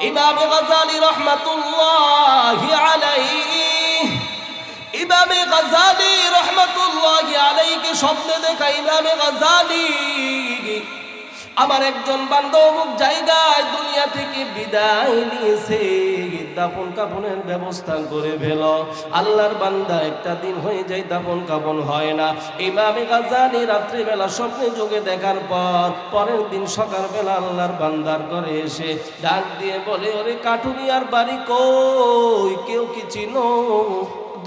ইমাম গাজ্জালী রাহমাতুল্লাহি আলাইহি, ইমাম গাজ্জালী রাহমাতুল্লাহি আলাইহিকে স্বপ্নে দেখা ইমাম গাজ্জালী, আমার একজন বান্দা অমুক জায়গায় দুনিয়া থেকে বিদায় নিয়েছে, দাফন কাফনের ব্যবস্থা করে ফেল। আল্লাহর বান্দা একটা দিন হয়ে যায় দাফন কাফন হয় না। ইমাম গাজ্জালী রাত্রিবেলা স্বপ্নে যোগে দেখার পর পরের দিন সকালবেলা আল্লাহর বান্দার ঘরে এসে ডাক দিয়ে বলে, ওরে কাঠুরিয়ার বাড়ি কই, কেউ কি চিনো?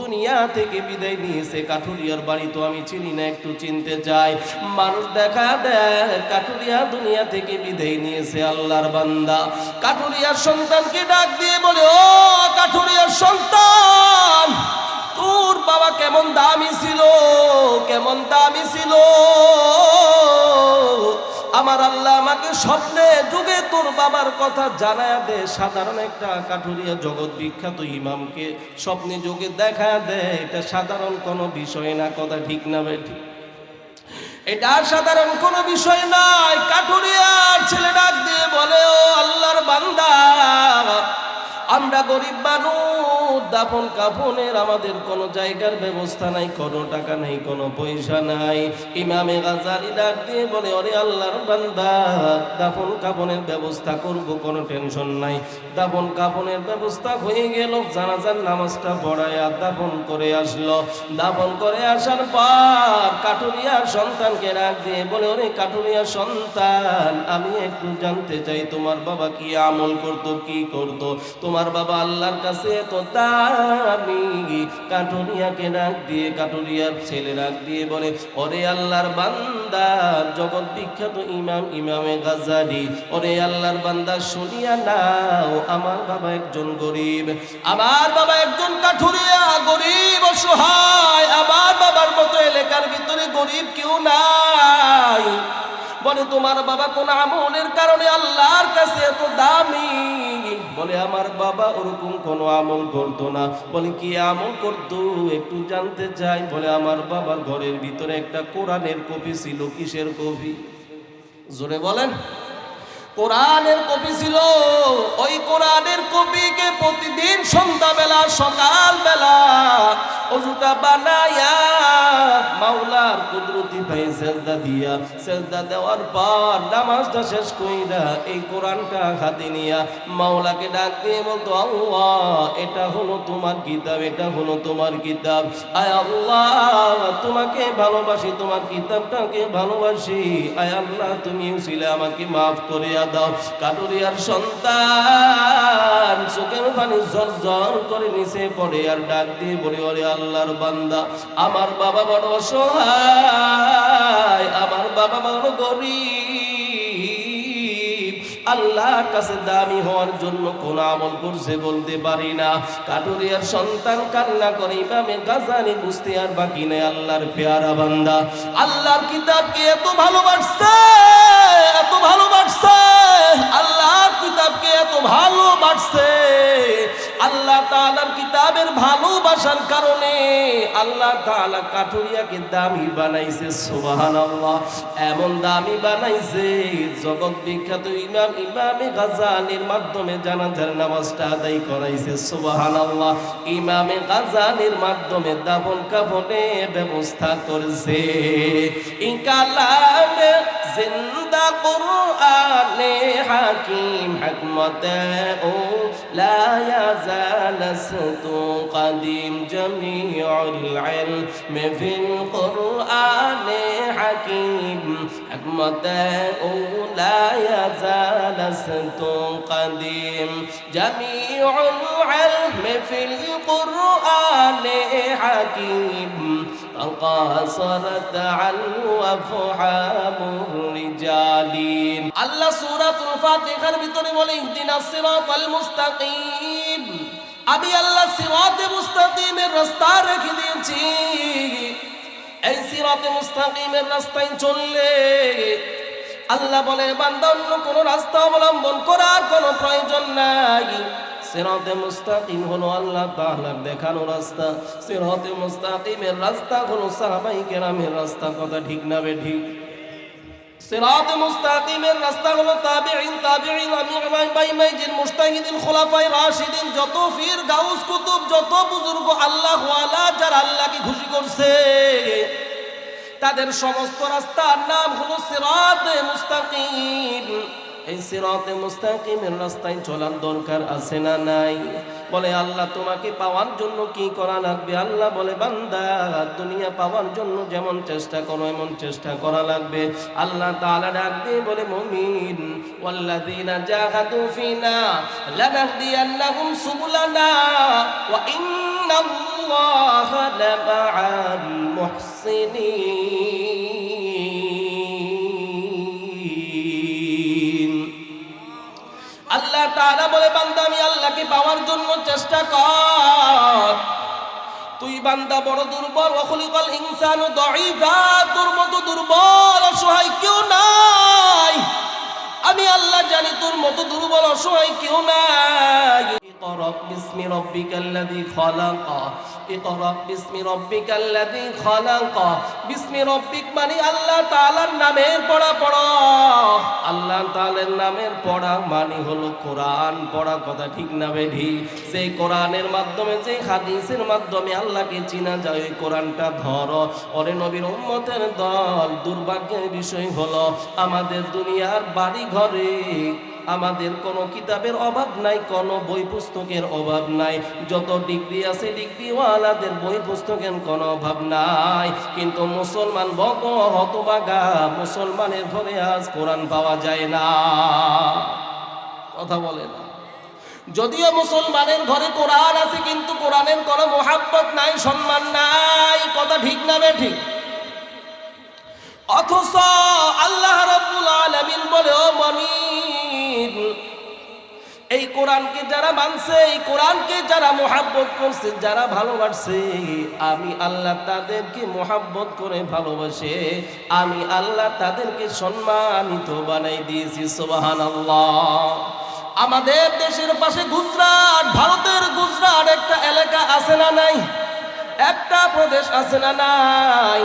দুনিয়া থেকে বিদায় নিয়েছে, কাঠুরিয়ার বাড়ি তো আমি চিনি না, একটু চিনতে চাই। মানুষ দেখা দেয়, কাঠুরিয়া দুনিয়া থেকে বিদায় নিয়েছে। আল্লাহর বান্দা কাঠুরিয়ার সন্তানকে ডাক দিয়ে বলে, ও কাঠুরিয়ার সন্তান, তোর বাবা কেমন দামি ছিল, কেমন দামি ছিল। আমার আল্লাহ আমাকে স্বপ্নে যুগে তোর বাবার কথা জানায়া দে। সাধারণ একটা কাঠুরিয়া জগৎ বিখ্যাত ইমামকে স্বপ্নে যুগে দেখা দেয়, এটা সাধারণ কোনো বিষয় না। কথা ঠিক না বেঠিক? এটা সাধারণ কোনো বিষয় নয়। কাঠুরিয়ার ছেলে ডাক দিয়ে বলে, ও আল্লাহর বান্দা, আমরা গরিব মানুষ, দাফন কাফনের আমাদের কোনো জায়গার ব্যবস্থা নাই, কোনো টাকা নাই, কোনো পয়সা নাই। ইমামে গাজ্জালী ডাক দিয়ে বলে, ওরে আল্লাহর বান্দা, দাফন কাফনের ব্যবস্থা করব, কোনো টেনশন নাই। দাফন কাফনের ব্যবস্থা হয়ে গেল, জানাজার নামাজটা পড়ায়া দাফন করে আসলো। দাফন করে আসার পর কাঠুরিয়ার সন্তানকে ডাক দিয়ে বলে, ওরে কাঠুরিয়ার সন্তান, আমি একটু জানতে চাই তোমার বাবা কি আমল করতো, কি করতো? তোমার বাবা আল্লাহর কাছে তো দামি। কাঠুরিয়াকে ডাক দিয়ে, কাঠুরিয়ার ছেলে ডাক দিয়ে বলে, ওরে আল্লাহর বান্দা, জগৎ বিখ্যাত ইমাম ইমামে গাজ্জালী, ওরে আল্লাহর বান্দা শুনিয়া নাও, আমার বাবা একজন গরিব, আমার বাবা একজন কাঠুরিয়া, গরিব অসহায়। আমার বাবার মতো এলাকার ভিতরে গরিব কেউ নাই। বলে, তোমার বাবা কোন আমলের কারণে আল্লাহর কাছে এত দামি? বলে, আমার বাবা ওরকম কোনো আমল করতো না। বলে, কি আমল করতো একটু জানতে চাই। বলে, আমার বাবার ঘরের ভিতরে একটা কোরআনের কপি ছিল। কিসের কপি? জোরে বলেন। কোরআনের কপি ছিল। ওই কোরআনের কপিকে প্রতিদিন সন্ধ্যাবেলা সকালবেলা ওজুটা বানায়া মাওলার কুদরতি পায়ে সেজদা দিয়া, সেজদা দেওয়ার পর নামাজটা শেষ কইরা এই কোরআনটা হাতে নিয়া মাওলাকে ডাক দিয়ে বলতো, আল্লাহ, এটা হলো তোমার কিতাব, এটা হলো তোমার কিতাব। আয় আল্লাহ, তোমাকে ভালোবাসি, তোমার কিতাবটাকে ভালোবাসি। আয় আল্লাহ, তুমি ছিলে আমাকে মাফ করে দাও। কাঠুরিয়ার সন্তান চোখের পানি ঝরঝর করে নিচে পড়ে আর ডাক দিয়ে বলে, ওরে আল্লাহর বান্দা, আমার বাবা বড় অসহায়, আমার বাবা বড় গরিব, আল্লাহর কাছে দামি হওয়ার জন্য কোন আমল করছে বলতে পারি না। কাঠুরিয়ার সন্তান কান্না করে। ইমামে গাজ্জালী বুঝতে আর বাকি নেই, আল্লাহর পেয়ারা বান্দা আল্লাহর কিতাবকে এত ভালোবাসছে, এত ভালোবাসছে, আল্লাহর কিতাবকে এত ভালোবাসছে। আল্লাহ তাআলার কিতাবের ভালোবাসার কারণে আল্লাহ তাআলা কাঠুরিয়াকে দামি বানাইছে। সুবহানাল্লাহ। এমন দামি বানাইছে, জগৎ বিখ্যাত ইমাম ইমামে গাজ্জালীর মাধ্যমে জানাজার নামাজটা আদায় করাইছে। সুবহানাল্লাহ। ইমামে গাজ্জালীর মাধ্যমে দাফন কাফনের ব্যবস্থা করেছে। কালামে জিন্দা কুরআনে হাকিম হিকমতে ও লা ইয়াজালাসতু কাদিম জামিউল ইলমি ফিল কুরআনে হাকিম হিকমতে ও লা ইয়াজালাসতু কাদিম জামিউল ইলমি ফিল কুরআনে হাকিম قاصرت عنه أفحام الرجال। আল্লাহ সূরাতুল ফাতিহার ভিতরে বলে, ইহদিনাস সিরাতাল মুস্তাকিম, আমি আল্লাহ সিরাতে মুস্তাকিমের রাস্তা রেখে দিয়েছি। এই সিরাতে মুস্তাকিমের রাস্তায় চললে আল্লাহ বলে, বান্দা অন্য কোনো রাস্তা অবলম্বন করার কোনো প্রয়োজন নাই। সিরাতে মুস্তাকিম হলো আল্লাহ তাআলার দেখানো রাস্তা। সিরাতে মুস্তাকিমের রাস্তা হলো সাহাবায়ে কেরামের রাস্তা। কথা ঠিক না বেঠিক? সিরাত মুস্তাকিমের রাস্তা হলো তাবিঈন মাইজিন মুজতাহিদিন খুলাফায়ে রাশিদিন, যত পীর গাউস কুতুব যত বুজুর্গ আল্লাহ ওয়ালা যারা আল্লাহকে খুশি করছে তাদের সমস্ত রাস্তার নাম হলো সিরাত মুস্তাকিম। এই সিরাতে মুস্তাকিমের রাস্তায় চলার দরকার আছে না নাই? বলে আল্লাহ তোমাকে পাওয়ার জন্য কি করা লাগবে? আল্লাহ বলে বান্দা দুনিয়া পাওয়ার জন্য যেমন চেষ্টা করো এমন চেষ্টা করা লাগবে। আল্লাহ তাআলা ডাক দিয়ে বলে মুমিন ওয়াল্লাযীনা জাহাদু ফিনা লানাহদিয়ান্নাহুম সুবুলানা ওয়া ইন্নাল্লাহা লামাআল মুহসিনিন। আল্লাহ তাআলা বলে বান্দা আমি আল্লাহকে পাওয়ার জন্য চেষ্টা কর। তুই বান্দা বড় দুর্বল, ওয়াখলিকাল ইনসানু দাঈফা, তোর মতো দুর্বল অসহায় কেউ নাই। আমি আল্লাহ জানি তোর মতো দুর্বল অসহায় কেউ নাই। ইকরা বিসমি রাব্বিকাল্লাযী খালাক, ইকরা বিসমি রাব্বিকাল্লাযী খালাক। বিসমি রাব্বিক মানে আল্লাহ তাআলার নামের পড়া পড়ো। আল্লাহ তাআলার নামের পড়া মানে হলো কোরআন পড়া, কথা ঠিক না বেঠি? সেই কোরআনের মাধ্যমে যে হাদিসের মাধ্যমে আল্লাহকে চিনা যায় ওই কোরআনটা ধরো। ওরে নবীর উম্মতের দল, দুর্ভাগ্যের বিষয় হলো আমাদের দুনিয়ার বাড়ি ঘরে আমাদের কোনো কিতাবের অভাব নাই, কোনো বই পুস্তকের অভাব নাই। যত ডিগ্রি আছে ডিগ্রিওয়ালাদের বই পুস্তকের কোনো অভাব নাই। কিন্তু মুসলমান হতভাগা, মুসলমানের ঘরে আজ কোরআন পাওয়া যায় না। কথা বলে না। যদিও মুসলমানের ঘরে কোরআন আছে কিন্তু কোরআনের কোনো মোহাব্বত নাই, সম্মান নাই, কথা ঠিক না বেঠিক? অথচ আল্লাহ রাব্বুল আলামিন বলে ও মুমিন, এই কোরআনকে যারা মানছে, এই কোরআনকে যারা মোহাব্বত করছে, যারা ভালোবাসছে, আমি আল্লাহ তাদেরকে মোহাব্বত করে ভালোবাসে আমি আল্লাহ তাদেরকে সম্মানিত বানাই দিয়েছি। সুবহানাল্লাহ। আমাদের দেশের পাশে গুজরাট, ভারতের গুজরাট একটা এলাকা আছে না নাই? একটা প্রদেশ আছে না নাই?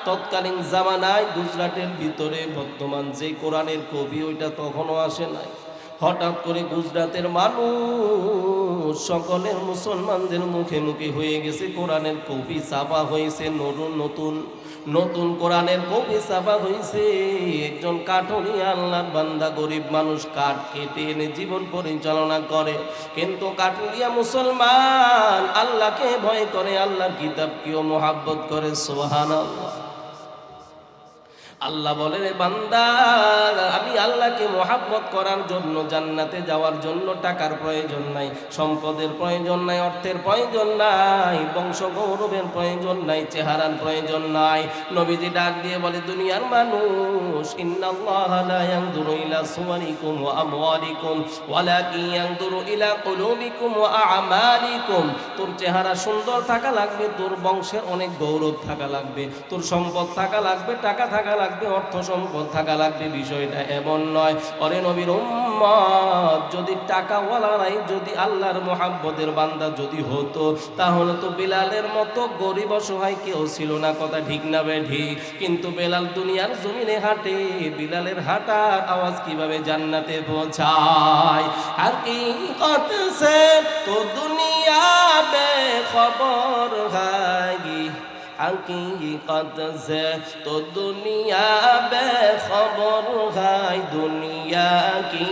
তৎকালীন জামানায় গুজরাটের ভিতরে বর্তমান যে কোরআনের কবি ওইটা তখনও আসে নাই। হঠাৎ করে গুজরাটের মানুষ সকলের মুসলমানদের মুখে মুখে হয়ে গেছে কোরআনের কবি ছাপা হয়েছে, নতুন নতুন কোরআনের কবি ছাপা হয়েছে। একজন কাঠুরিয়া আল্লাহর বান্দা গরিব মানুষ কাঠ কেটে এনে জীবন পরিচালনা করে, কিন্তু কাঠুরিয়া মুসলমান আল্লাহকে ভয় করে, আল্লাহর কিতাবকেও মোহাব্বত করে। সুবহানাল্লাহ। আল্লাহ বলে রে বান্দা, আমি আল্লাহকে মোহাব্বত করার জন্য জান্নাতে যাওয়ার জন্য টাকার প্রয়োজন নাই, সম্পদের প্রয়োজন নাই, অর্থের প্রয়োজন নাই, বংশ গৌরবের প্রয়োজন নাই, চেহারার প্রয়োজন নাই। নবীজি ডাক দিয়ে বলে দুনিয়ার মানুষ ইন্নাল্লাহা লা ইয়ানজুরু ইলা সুওয়ারিকুম ওয়া আমওয়ালিকুম ওয়ালাকিন ইয়ানজুরু ইলা কুলুবিকুম ওয়া আ'মালিকুম। তোর চেহারা সুন্দর থাকা লাগবে, তোর বংশের অনেক গৌরব থাকা লাগবে, তোর সম্পদ থাকা লাগবে, টাকা থাকা লাগবে, অর্থ সম্পদ থাকা লাগবে। বিষয়টা এমন নয়। ওরে নবীর উম্মত, যদি টাকাওয়ালারাই যদি আল্লাহর মোহাব্বতের বান্দা যদি হতো তাহলে তো বেলালের মতো গরিব অসহায় কেউ ছিল না, কথা ঠিক না বেঠিক? কিন্তু বেলাল দুনিয়ার জমিনে হাঁটে, বিলালের হাঁটার আওয়াজ কিভাবে জান্নাতে পৌঁছায়। হাকিকত সে তো দুনিয়া বেখবর হাগি, हकीकत से तो दुनिया बेखबर है, दुनिया की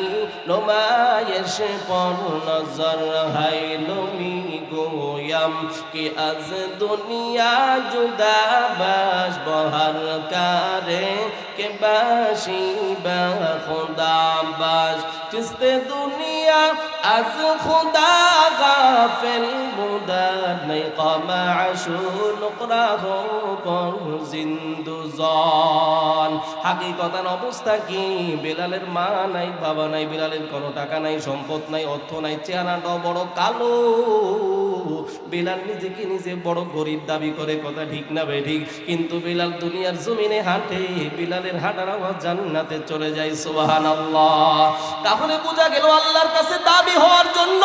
नुमाइश पर नजर है। नमी गोयम कि अज दुनिया जुदा बाश बहर करे के बाशी बा खुदा बाश, जिसते दुनिया अज खुदा गाफिल बुदार नहीं कमा आशूर नुकरा हो पर जिंदुजान। হাকিকতান অবস্থা কি? বেলালের মা নাই, বাবা নাই, বেলালের কোনো টাকা নাই, সম্পদ নাই, অর্থ নাই, চেহারাটাও বড় কালো। বেলাল নিজেকে নিজে বড় গরিব দাবি করে, কথা ঠিক না বেঠিক? কিন্তু বেলাল দুনিয়ার জমিনে হাঁটে, বেলালের হাঁটার আওয়াজ জান্নাতে চলে যায়। সুবহানাল্লাহ। তাহলে বোঝা গেল আল্লাহর কাছে দাবি হওয়ার জন্য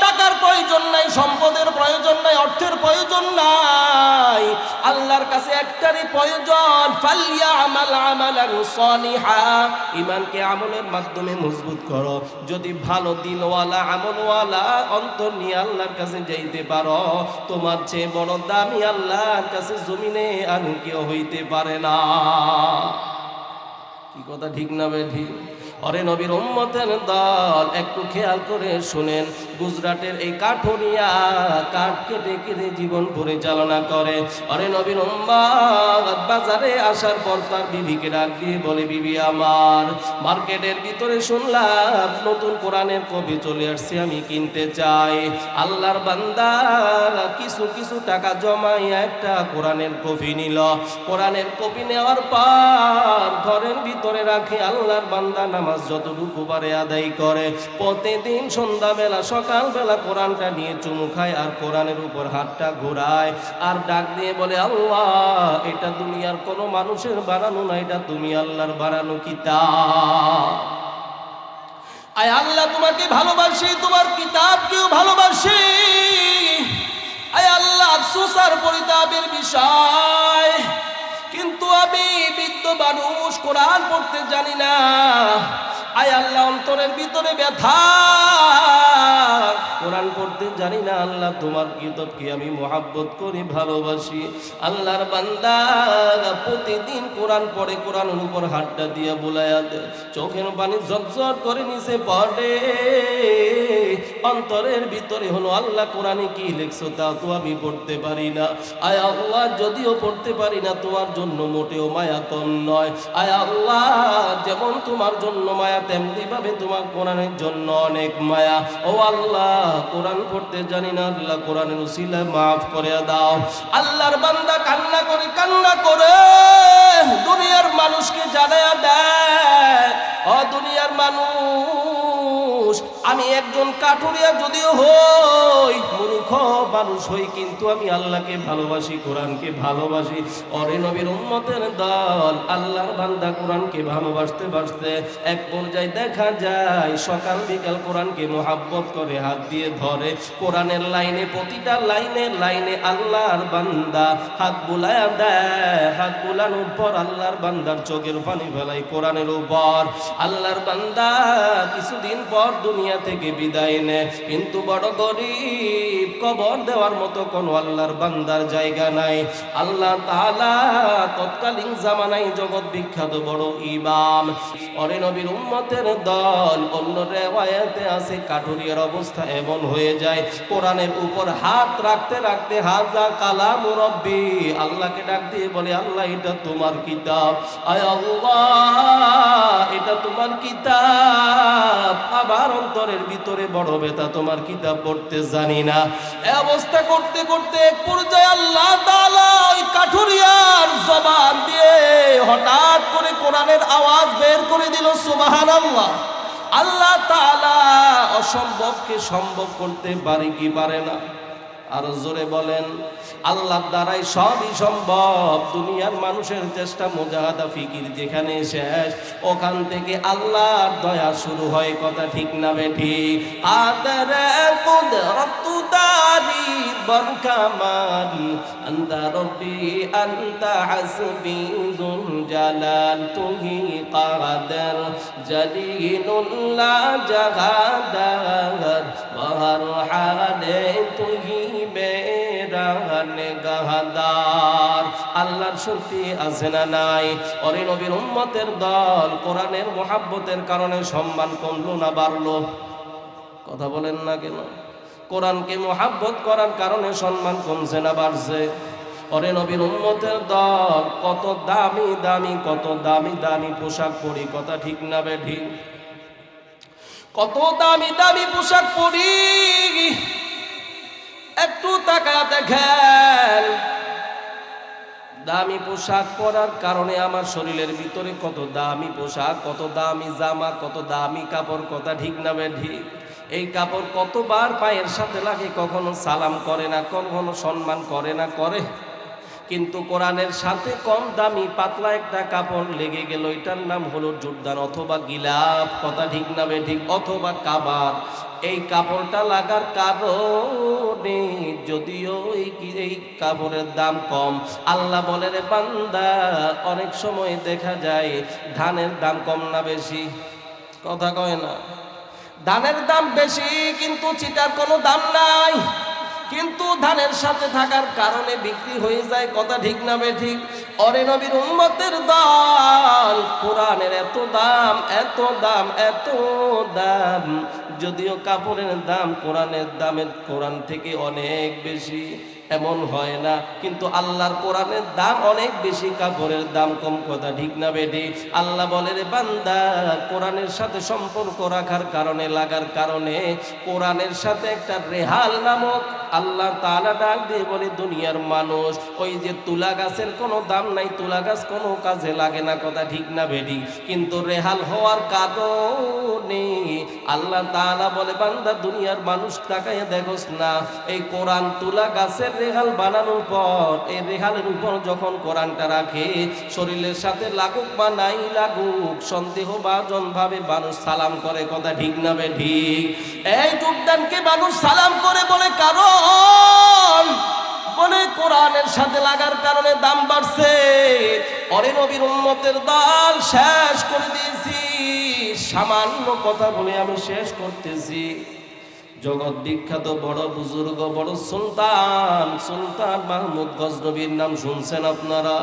টাকার প্রয়োজন নাই, সম্পদের প্রয়োজন নাই, অর্থের প্রয়োজন নাই। আল্লাহর কাছে একটারই প্রয়োজন, ফালইয়ামাল আমালান সালিহা, ঈমানকে আমলের মাধ্যমে মজবুত করো। যদি ভালো দিলওয়ালা আমলওয়ালা অন্তর নিয়ে আল্লাহর কাছে যাইতে পারো, তোমার চেয়ে বড় দামি আল্লাহর কাছে জমিনে আর কেউ হইতে পারে না। কি কথা ঠিক না বেঠিক? অরে নবীর উম্মতের দল, একটু খেয়াল করে শুনেন। গুজরাটের এই কাঠুরিয়া কাঠ কেটে কেটে জীবন পরিচালনা করে। অরে নবীর উম্মত বাজারে আসার পর তার বিবিকে ডাক দিয়ে বলে, বিবি আমার, মার্কেটের ভিতরে শুনলাম নতুন কোরআনের কপি চলে আসছে, আমি কিনতে চাই। আল্লাহর বান্দা কিছু কিছু টাকা জমাইয়া একটা কোরআনের কপি নিল। কোরআনের কপি নেওয়ার পর ঘরের ভিতরে রাখি আল্লাহর বান্দা নামাজ যতটুকু পারে আদায় করে। প্রতিদিন সন্ধ্যাবেলা সকালবেলা কোরআনটা নিয়ে চুমু খায় আর কোরআনের উপর হাতটা ঘোরায় আর ডাক দিয়ে বলে, আল্লাহ, এটা দুনিয়ার কোনো মানুষের বানানো না, এটা তুমি আল্লাহর বানানো কিতাব। আয় আল্লাহ, তোমাকে ভালোবাসি, তোমার কিতাবকেও ভালোবাসি। আয় আল্লাহ, আফসোস আর পরিতাপের বিষয়, কিন্তু আমি বৃদ্ধ মানুষ, কোরআন পড়তে জানি না। আয় আল্লাহ, অন্তরের ভিতরে ব্যথা, কোরআন পড়তে জানি না। আল্লাহ, তোমার কিতাবকে আমি মুহাব্বত করি, ভালোবাসি। আল্লাহর বান্দা প্রতিদিন কোরআন পড়ে, কোরআনের উপর হাতটা দিয়ে বুলাইয়া দেয়, চোখের পানি ঝরঝর করে নিচে পড়ে। অন্তরের ভিতরে হলো, আল্লাহ, কোরআনে কি লিখছো তা তো আমি পড়তে পারি না। আয় আল্লাহ, যদিও পড়তে পারি না, তোমার জন্য মোটেও মায়া কম নয়। আয় আল্লাহ, যেমন তোমার জন্য মায়া, তেমনি ভাবে তোমার কোরআনের জন্য অনেক মায়া। ও আল্লাহ, কোরআন পড়তে জানি না, আল্লাহ, কোরআনের উসিলায় মাফ করে দাও। আল্লাহর বান্দা কান্না করে দুনিয়ার মানুষকে জানায়া দেয়, ও দুনিয়ার মানুষ, আমি একজন কাঠুরিয়া যদিও হই, মূর্খ মানুষ হই, কিন্তু আমি আল্লাহকে ভালোবাসি, কোরআনকে ভালোবাসি। অরে নবীর উম্মতের দল, আল্লাহর বান্দা কোরআনকে ভালোবাসতে বাসতে এক পর্যায়ে দেখা যায় সকাল বিকাল কোরআনকে মুহাব্বত করে, হাত দিয়ে ধরে। কোরআনের লাইনে, প্রতিটা লাইনে আল্লাহর বান্দা হাত বুলায়া দেয়। হাত বুলানোর পর আল্লাহর বান্দার চোখের পানি ফেলাই কোরআনের উপর। আল্লাহর বান্দা কিছুদিন পর দুনিয়া থেকে বিদায় নেয়, কিন্তু বড় গরিব, কবর দেওয়ার মতো কোনো আল্লাহর বান্দার জায়গা নাই। আল্লাহ তাআলা তৎকালীন জামানায় জগৎ বিখ্যাত বড় ইমাম, অরে নবীর উম্মতের দল, অন্য রিওয়ায়াতে আছে কাঠুরিয়ার অবস্থা এমন হয়ে যায়, কোরআনের উপর হাত রাখতে রাখতে হাজা কালাম রব্বি, আল্লাহকে ডাক দিয়ে বলে, আল্লাহ, এটা তোমার কিতাব। আয় আল্লাহ, এটা তোমার কিতাব। আবার অন্তরের ভিতরে বড় ব্যথা, তোমার কিতাব পড়তে জানি না। এই অবস্থা করতে করতে এক পর্যায়ে আল্লাহ তাআলা ওই কাঠুরিয়ার জবান দিয়ে হঠাৎ করে কোরআনের আওয়াজ বের করে দিল, সুবহানাল্লাহ। আল্লাহ তাআলা অসম্ভবকে সম্ভব করতে পারে কি পারে না? আর জোরে বলেন, আল্লাহর দ্বারাই সবই সম্ভব। দুনিয়ার মানুষের চেষ্টা, মুজাহাদা, ফিকির যেখানে শেষ, ওখান থেকে আল্লাহর দয়া শুরু হয়। কথা ঠিক না বেঠিক? আদরে কুদরত দারি বন কামাল, আনতা রব্বি আনতা হাসবি যুল জালাল, তুহি কাদের জলিলুল্লাহ জাহাদার, বাহর হালে তুহি বেরানে গাহাদার। আল্লাহর শক্তি আছে না নাই? ওরে নবীর উম্মতের দল, কোরআনের মুহাব্বতের কারণে সম্মান কমলো না বাড়লো? কথা বলেন না কেন? কোরআনকে মুহাব্বত করার কারণে সম্মান কমছে না বাড়ছে? ওরে নবীর উম্মতের দল, কত দামি দামি, কত দামি দামি পোশাক পরি। কথা ঠিক না বেঠিক? কত দামি দামি পোশাক পরি, একটু তাকায়া দেখেন। দামি পোশাক পরার কারণে আমার শরীরের ভিতরে কত দামি পোশাক, কত দামি জামা, কত দামি কাপড়। কথা ঠিক না বেঠিক? এই কাপড় কতবার পায়ের সাথে লাগে, কখনো সালাম করে না, কখনো সম্মান করে না, করে? কিন্তু কোরআনের সাথে কম দামি পাতলা একটা কাপড় লেগে গেল, এটার নাম হলো জুরদান অথবা গিলাফ। কথা ঠিক না বেঠিক? অথবা কাবার। এই কাপড়টা লাগার কারণে যদিও এই কাপড়ের দাম কম, আল্লাহ বলে রে বান্দা, অনেক সময় দেখা যায় ধানের দাম কম না বেশি? কথা কয় না? ধানের দাম বেশি কিন্তু চিটার কোনো দাম নাই, কিন্তু ধানের সাথে থাকার কারণে বিক্রি হয়ে যায়। কথা ঠিক না বেঠিক? অরে নবীর উম্মতের দল, কোরআনের এত দাম, এত দাম, এত দাম, যদিও কাপড়ের দাম কোরআনের দামের কোরআন থেকে অনেক বেশি, এমন হয় না, কিন্তু আল্লাহর কোরআনের দাম অনেক বেশি, কাপড়ের দাম কম। কথা ঠিক না বেঠিক? আল্লাহ বলে রে বান্দা, কোরআনের সাথে সম্পর্ক রাখার কারণে, লাগার কারণে, কোরআনের সাথে একটা রেহাল নামক আল্লাহ তাআলা ডাক দিয়ে বলে, দুনিয়ার মানুষ, ওই যে তুলা গাছের কোনো দাম নাই, তুলা গাছ কোনো কাজে লাগে না। কথা ঠিক না বেঠিক? কিন্তু রেহাল হওয়ার কারণে আল্লাহ তাআলা বলে, বান্দা দুনিয়ার মানুষ তাকাইয়া দেখোস না, এই কোরআন তুলা গাছের রেহাল বানানোর পর, এই রেহালের উপর যখন কোরআনটা রাখে, শরীরের সাথে লাগুক বা নাই লাগুক, সন্দেহভাজন ভাবে মানুষ সালাম করে। কথা ঠিক না বেঠিক? এই যোগদানকে মানুষ সালাম করে, বলে কারণ বলে কোরআনের সাথে লাগার কারণে দাম বাড়ছে। অরে নবীর উম্মতের দল, শেষ করে দিয়েছি, সামান্য কথা বলে আমি শেষ করতেছি। জগৎ বিখ্যাত বড় বুজুর্গ, বড় সুলতান, সুলতান মাহমুদ গজনবীর নাম শুনছেন আপনারা?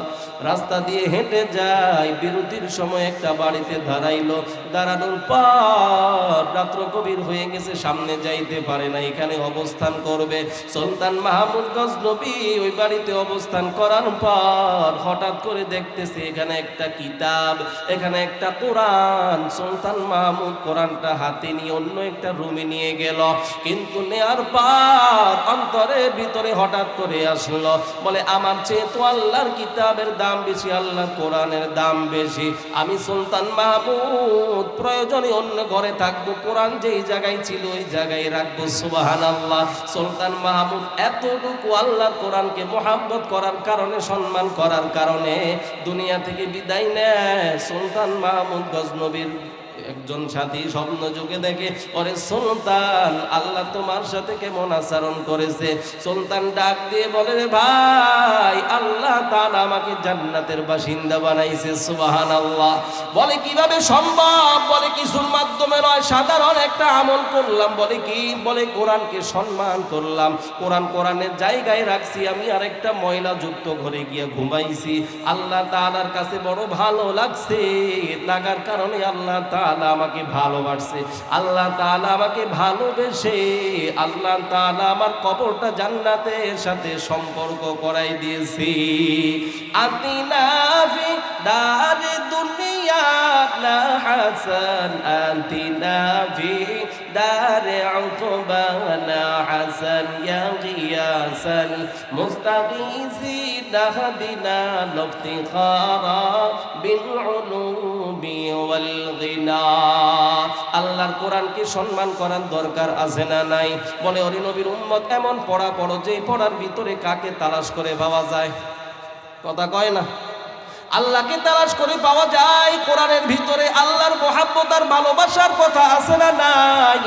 রাস্তা দিয়ে হেঁটে যায়, বিরতির সময় একটা বাড়িতে দাঁড়াইলো, দাঁড়ানোর পর রাত্র গভীর হয়ে গেছে, সামনে যাইতে পারে না, এখানে অবস্থান করবে। সুলতান মাহমুদ গজনবী ওই বাড়িতে অবস্থান করার পর হঠাৎ করে দেখতেছে এখানে একটা কিতাব, এখানে একটা কোরআন। সুলতান মাহমুদ কোরআনটা হাতে নিয়ে অন্য একটা রুমে নিয়ে গেল, কিন্তু নেয়ার পর অন্তরের ভিতরে হঠাৎ করে আসলো, বলে আমার চেয়ে তো আল্লাহর কিতাবের দাম বেশি, আল্লাহর কোরআনের দাম বেশি। আমি সুলতান মাহমুদ প্রয়োজনে অন্য ঘরে থাকবো, কোরআন যেই জায়গায় ছিল ওই জায়গায় রাখবো। সুবহানাল্লাহ। সুলতান মাহমুদ এতটুকু আল্লাহর কোরআনকে মোহাব্বত করার কারণে, সম্মান করার কারণে দুনিয়া থেকে বিদায় নেয়। সুলতান মাহমুদ গজনবীর একজন সাথী স্বপ্ন যুগে দেখে, ওরে সুলতান, আল্লাহ তোমার সাথে কেমন আচরণ করেছে। সুলতান ডাক দিয়ে বলে, রে ভাই, আল্লাহ তাআলা আমাকে জান্নাতের বাসিন্দা বানাইছে। সুবহানাল্লাহ। বলে কিভাবে সম্ভব? বলে কিছুর মাধ্যমে নয়, সাধারণ একটা আমল করলাম। বলে কি? বলে কোরআনকে সম্মান করলাম, কোরআনের জায়গায় রাখছি, আমি আরেকটা ময়লা যুক্ত ঘরে গিয়ে ঘুমাইছি। আল্লাহ তাআলার কাছে বড় ভালো লাগছে, লাগার কারণে আল্লাহ তাআলা আমাকে ভালোবাসছে, আল্লাহ তাআলা আমাকে ভালোবেসে আল্লাহ তাআলা আমার কবরটা জান্নাতের সাথে সম্পর্ক করাই দিয়েছে। আতিনা ফি দারে দুনিয়া না হাসান, আতিনা ফি দারে উকবা না হাসান, ইয়া গিয়াসাল মুস্তাগীসিন হাদিনা লিফতিখারা বিল উলুমি ওয়াল গিনা। আল্লাহর কোরআনকে সম্মান করার দরকার আছে না নাই? বলে ওরে নবীর উম্মত, এমন পড়া পড়ো যে পড়ার ভিতরে কাকে তালাশ করে পাওয়া যায়? কথা কয় না? আল্লাহকে তালাশ করে পাওয়া যায়। কোরআনের ভিতরে আল্লাহর মহব্বত আর ভালোবাসার কথা আছে না নাই?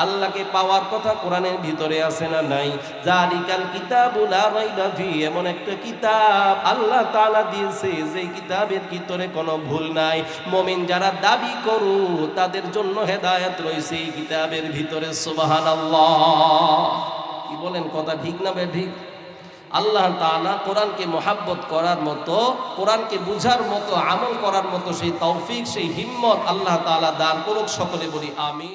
আল্লাহকে পাওয়ার কথা কোরআনের ভিতরে আছে না নাই? জালিকাল কিতাবুল লা রাইবা ফি, এমন একটা কিতাব আল্লাহ তাআলা দিয়েছে যে কিতাবের ভিতরে কোনো ভুল নাই। মুমিন যারা দাবি করু তাদের জন্য হেদায়েত রয়েছে এই কিতাবের ভিতরে। সুবহানাল্লাহ। কি বলেন? কথা ঠিক না বেঠিক? আল্লাহ তাআলা কোরআনকে মহব্বত করার মতো, কোরআনকে বুঝার মতো, আমল করার মতো সেই তৌফিক, সেই হিম্মত আল্লাহ তাআলা দান করুক। সকলে বলি আমিন।